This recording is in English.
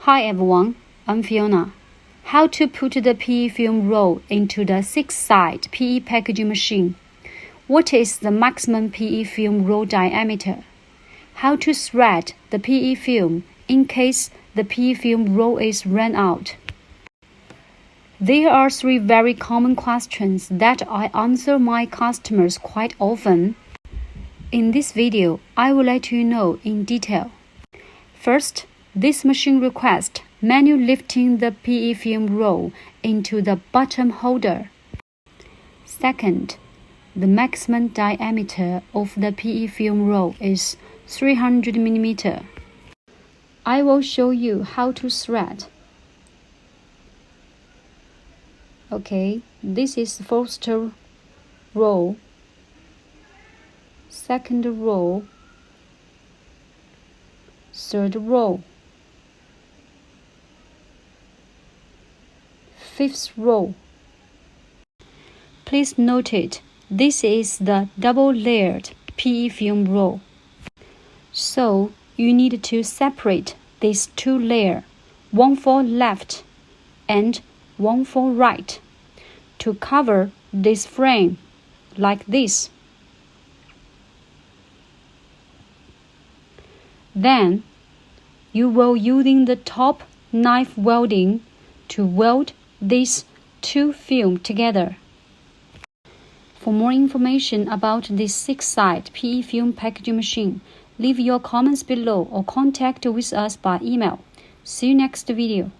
Hi everyone, I'm Fiona. How to put the PE film roll into the 6-side PE packaging machine. What is the maximum PE film roll diameter? How to thread the PE film in case the PE film roll is run out. There are 3 very common questions that I answer my customers quite often. In this video, I will let you know in detail. First, this machine requires manual lifting the PE film roll into the bottom holder. Second, the maximum diameter of the PE film roll is 300 mm. I will show you how to thread. Okay, this is the first roll, second roll, third roll, fifth row. Please note it, this is the double-layered PE film roll. So you need to separate these 2 layers, one for left and one for right, to cover this frame like this. Then you will using the top knife welding to weld these 2 films together. For more information about this 6-side PE film packaging machine, leave your comments below or contact with us by email. See you next video.